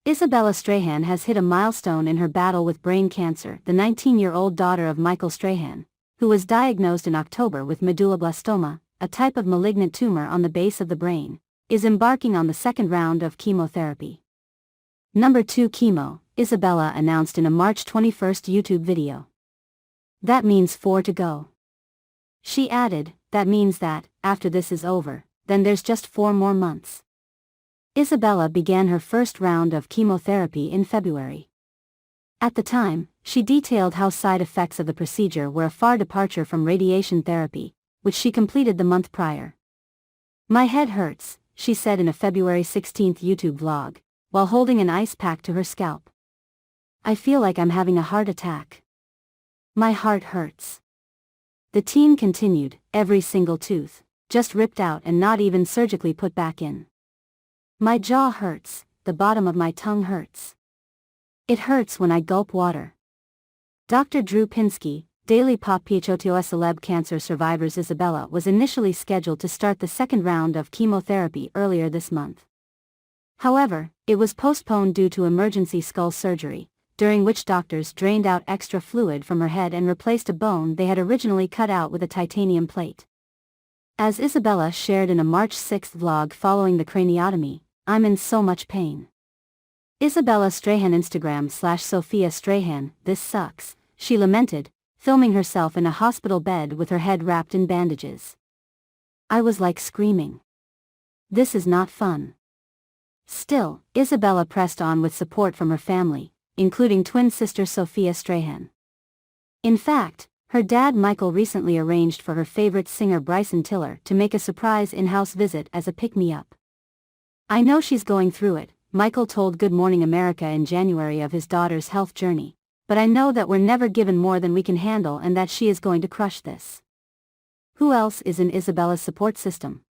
Isabella Strahan has hit a milestone in her battle with brain cancer. The 19-year-old daughter of Michael Strahan, who was diagnosed in October with medulloblastoma, a type of malignant tumor on the base of the brain, is embarking on the second round of chemotherapy. Number 2 chemo, Isabella announced in a March 21 YouTube video. That means 4 to go. She added, that means that, after this is over, then there's just 4 more months. Isabella began her first round of chemotherapy in February. At the time, she detailed how side effects of the procedure were a far departure from radiation therapy, which she completed the month prior. "My head hurts," she said in a February 16 YouTube vlog, while holding an ice pack to her scalp. "I feel like I'm having a heart attack. My heart hurts." The teen continued, "Every single tooth, just ripped out and not even surgically put back in. My jaw hurts, the bottom of my tongue hurts. It hurts when I gulp water." Dr. Drew Pinsky, Daily Pop PHOTOS celeb cancer survivors. Isabella was initially scheduled to start the second round of chemotherapy earlier this month. However, it was postponed due to emergency skull surgery, during which doctors drained out extra fluid from her head and replaced a bone they had originally cut out with a titanium plate. As Isabella shared in a March 6 vlog following the craniotomy, "I'm in so much pain." Isabella Strahan Instagram/Sophia Strahan, "This sucks," she lamented, filming herself in a hospital bed with her head wrapped in bandages. "I was like screaming. This is not fun." Still, Isabella pressed on with support from her family, including twin sister Sophia Strahan. In fact, her dad Michael recently arranged for her favorite singer Bryson Tiller to make a surprise in-house visit as a pick-me-up. "I know she's going through it," Michael told Good Morning America in January of his daughter's health journey, "but I know that we're never given more than we can handle and that she is going to crush this." Who else is in Isabella's support system?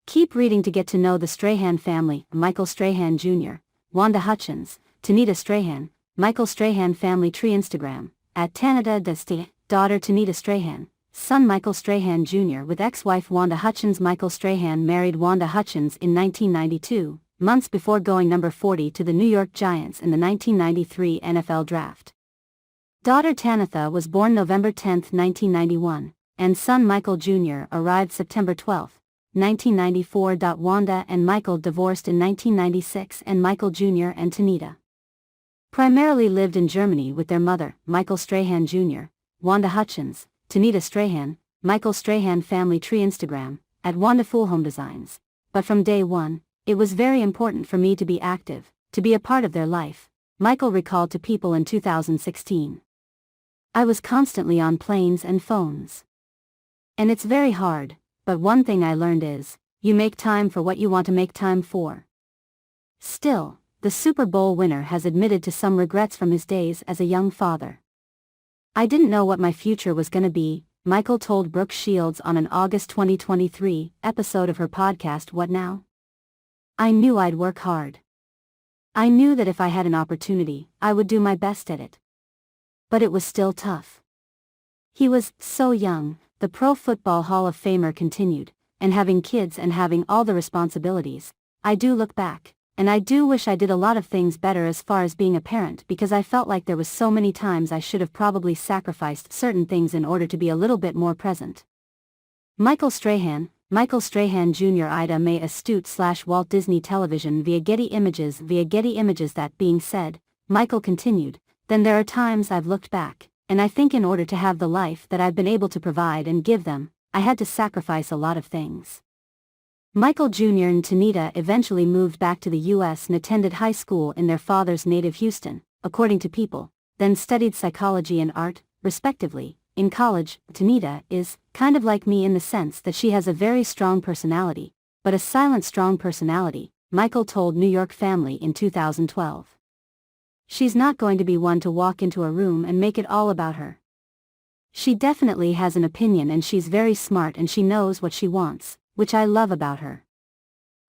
Keep reading to get to know the Strahan family: Michael Strahan Jr., Wanda Hutchins, Tanita Strahan, Michael Strahan family tree. Instagram, @Tanita daughter Tanita Strahan, son Michael Strahan Jr. with ex-wife Wanda Hutchins. Michael Strahan married Wanda Hutchins in 1992, months before going number 40 to the New York Giants in the 1993 NFL Draft. Daughter Tanitha was born November 10, 1991, and son Michael Jr. arrived September 12, 1994. Wanda and Michael divorced in 1996 and Michael Jr. and Tanita primarily lived in Germany with their mother, Michael Strahan Jr., Wanda Hutchins, Tanita Strahan, Michael Strahan family tree. Instagram, @WandaFoolHomeDesigns. "But from day one, it was very important for me to be active, to be a part of their life," Michael recalled to People in 2016. "I was constantly on planes and phones. And it's very hard, but one thing I learned is, you make time for what you want to make time for." Still, the Super Bowl winner has admitted to some regrets from his days as a young father. "I didn't know what my future was gonna be," Michael told Brooke Shields on an August 2023 episode of her podcast What Now? "I knew I'd work hard. I knew that if I had an opportunity, I would do my best at it. But it was still tough." He was so young, the Pro Football Hall of Famer continued, "and having kids and having all the responsibilities, I do look back, and I do wish I did a lot of things better as far as being a parent, because I felt like there was so many times I should have probably sacrificed certain things in order to be a little bit more present." Michael Strahan Jr. Ida Mae Astute/Walt Disney Television via Getty Images. That being said, Michael continued, "Then there are times I've looked back, and I think in order to have the life that I've been able to provide and give them, I had to sacrifice a lot of things." Michael Jr. and Tanita eventually moved back to the U.S. and attended high school in their father's native Houston, according to People, then studied psychology and art, respectively. In college, Tanita is kind of like me in the sense that she has a very strong personality, but a silent strong personality, Michael told New York Family in 2012. "She's not going to be one to walk into a room and make it all about her. She definitely has an opinion and she's very smart and she knows what she wants, which I love about her."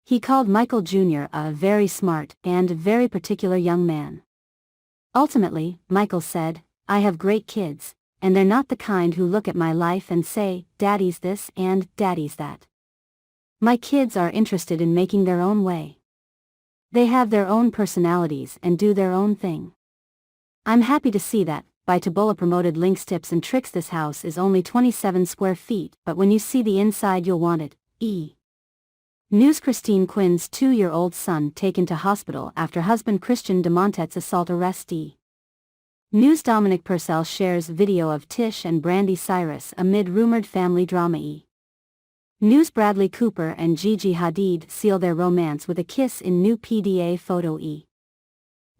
He called Michael Jr. a very smart and very particular young man. Ultimately, Michael said, "I have great kids, and they're not the kind who look at my life and say, 'Daddy's this and Daddy's that.' My kids are interested in making their own way. They have their own personalities and do their own thing. I'm happy to see that, by Taboola promoted links tips and tricks. This house is only 27 square feet, but when you see the inside you'll want it. News: Christine Quinn's 2-year-old son taken to hospital after husband Christian de Montet's assault arrest. News: Dominic Purcell shares video of Tish and Brandy Cyrus amid rumored family drama. News: Bradley Cooper and Gigi Hadid seal their romance with a kiss in new PDA photo.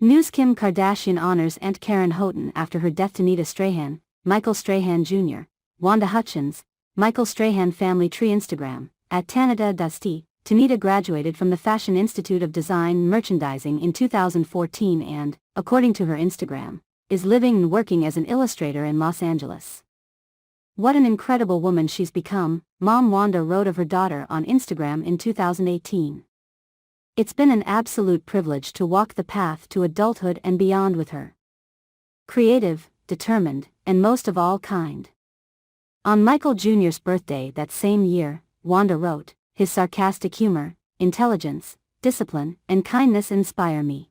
News: Kim Kardashian honors Aunt Karen Houghton after her death. Tanita Strahan, Michael Strahan Jr., Wanda Hutchins, Michael Strahan family tree. Instagram, @Tanita_Dusty. Tanita graduated from the Fashion Institute of Design and Merchandising in 2014 and, according to her Instagram, is living and working as an illustrator in Los Angeles. What an incredible woman she's become, Mom Wanda wrote of her daughter on Instagram in 2018. It's been an absolute privilege to walk the path to adulthood and beyond with her. Creative, determined, and most of all kind. On Michael Jr.'s birthday that same year, Wanda wrote, "His sarcastic humor, intelligence, discipline, and kindness inspire me."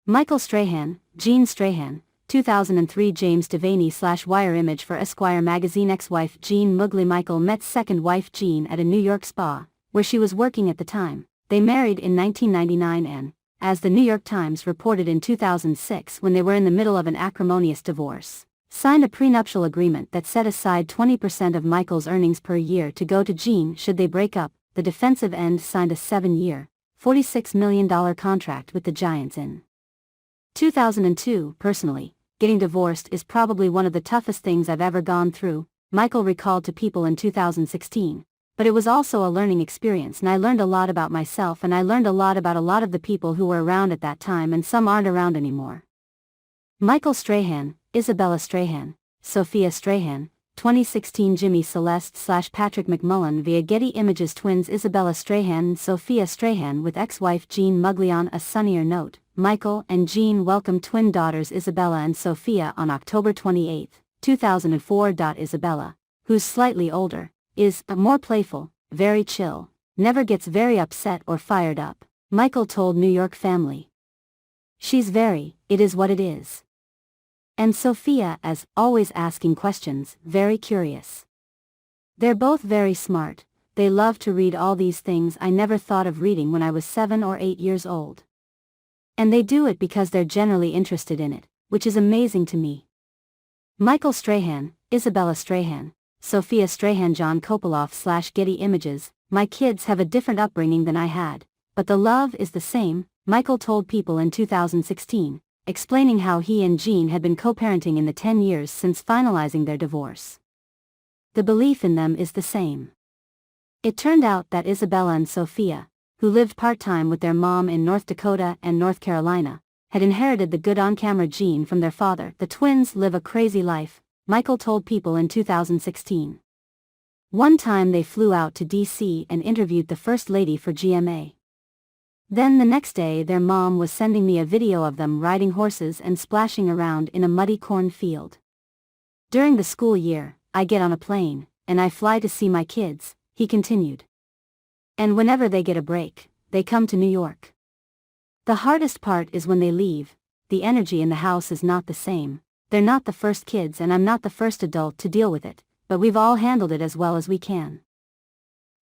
Michael Strahan, Jean Strahan, 2003. James Devaney/Wire image for Esquire magazine. Ex-wife Jean Mugli. Michael met second wife Jean at a New York spa, where she was working at the time. They married in 1999 and, as the New York Times reported in 2006 when they were in the middle of an acrimonious divorce, signed a prenuptial agreement that set aside 20% of Michael's earnings per year to go to Jean should they break up. The defensive end signed a 7-year, $46 million contract with the Giants in 2002. Personally, getting divorced is probably one of the toughest things I've ever gone through, Michael recalled to People in 2016. But it was also a learning experience, and I learned a lot about myself, and I learned a lot about a lot of the people who were around at that time, and some aren't around anymore. Michael Strahan, Isabella Strahan, Sophia Strahan, 2016. Jimmy Celeste/Patrick McMullen via Getty Images. Twins Isabella Strahan and Sophia Strahan with ex-wife Jean Mugli. On a sunnier note, Michael and Jean welcomed twin daughters Isabella and Sophia on October 28, 2004. Isabella, who's slightly older, is more playful, very chill, never gets very upset or fired up, Michael told New York Family. She's very, it is what it is. And Sophia, as always asking questions, very curious. They're both very smart, they love to read all these things I never thought of reading when I was 7 or 8 years old. And they do it because they're generally interested in it, which is amazing to me. Michael Strahan, Isabella Strahan, Sophia Strahan. John Kopoloff/Getty Images. My kids have a different upbringing than I had, but the love is the same, Michael told People in 2016, explaining how he and Jean had been co-parenting in the 10 years since finalizing their divorce. The belief in them is the same. It turned out that Isabella and Sophia, who lived part-time with their mom in North Dakota and North Carolina, had inherited the good on-camera gene from their father. The twins live a crazy life, Michael told People in 2016. One time they flew out to D.C. and interviewed the First Lady for GMA. Then the next day their mom was sending me a video of them riding horses and splashing around in a muddy cornfield. During the school year, I get on a plane, and I fly to see my kids, he continued. And whenever they get a break, they come to New York. The hardest part is when they leave, the energy in the house is not the same. They're not the first kids and I'm not the first adult to deal with it, but we've all handled it as well as we can.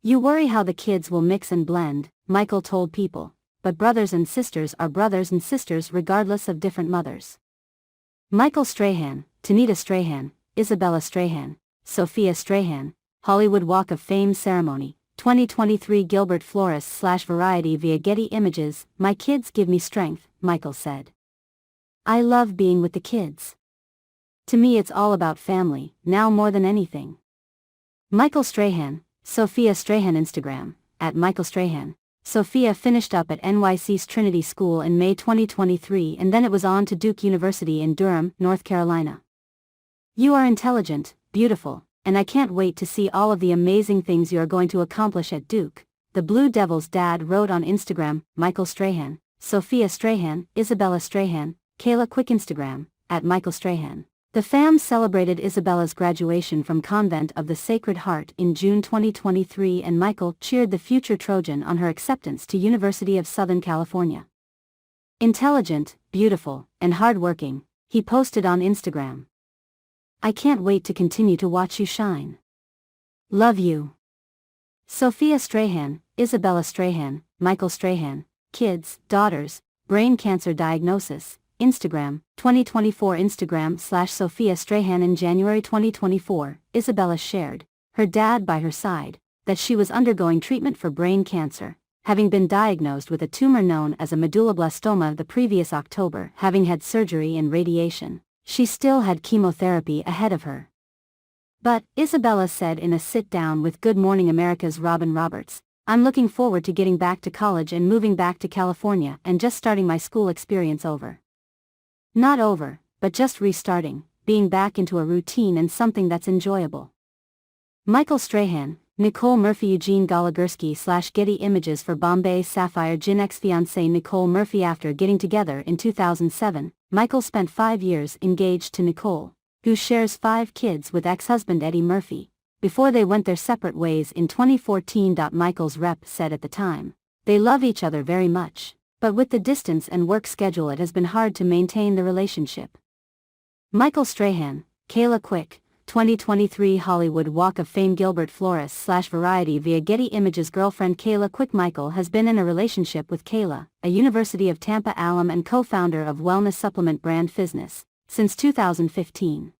You worry how the kids will mix and blend, Michael told People, but brothers and sisters are brothers and sisters regardless of different mothers. Michael Strahan, Tanita Strahan, Isabella Strahan, Sophia Strahan, Hollywood Walk of Fame ceremony, 2023. Gilbert Flores/Variety via Getty Images. My kids give me strength, Michael said. I love being with the kids. To me it's all about family, now more than anything. Michael Strahan, Sophia Strahan. Instagram, @Michael Strahan. Sophia finished up at NYC's Trinity School in May 2023 and then it was on to Duke University in Durham, North Carolina. You are intelligent, beautiful, and I can't wait to see all of the amazing things you are going to accomplish at Duke, the Blue Devils' dad wrote on Instagram. Michael Strahan, Sophia Strahan, Isabella Strahan, Kayla. Quick Instagram, @Michael Strahan. The fam celebrated Isabella's graduation from Convent of the Sacred Heart in June 2023, and Michael cheered the future Trojan on her acceptance to University of Southern California. Intelligent, beautiful, and hardworking, he posted on Instagram. "I can't wait to continue to watch you shine. Love you." Sophia Strahan, Isabella Strahan, Michael Strahan, kids, daughters, brain cancer diagnosis, Instagram, 2024 Instagram/Sophia Strahan. In January 2024, Isabella shared, her dad by her side, that she was undergoing treatment for brain cancer, having been diagnosed with a tumor known as a medulloblastoma the previous October. Having had surgery and radiation, she still had chemotherapy ahead of her. But, Isabella said in a sit-down with Good Morning America's Robin Roberts, "I'm looking forward to getting back to college and moving back to California and just starting my school experience over. Not over, but just restarting, being back into a routine and something that's enjoyable." Michael Strahan, Nicole Murphy. Eugene Goligorsky/Getty Images for Bombay Sapphire. Jin ex-fiancée Nicole Murphy. After getting together in 2007, Michael spent 5 years engaged to Nicole, who shares 5 kids with ex-husband Eddie Murphy, before they went their separate ways in 2014. Michael's rep said at the time, "They love each other very much, but with the distance and work schedule it has been hard to maintain the relationship." Michael Strahan, Kayla Quick, 2023 Hollywood Walk of Fame. Gilbert Flores/Variety via Getty Images. Girlfriend Kayla Quick. Michael has been in a relationship with Kayla, a University of Tampa alum and co-founder of wellness supplement brand Fitness, since 2015.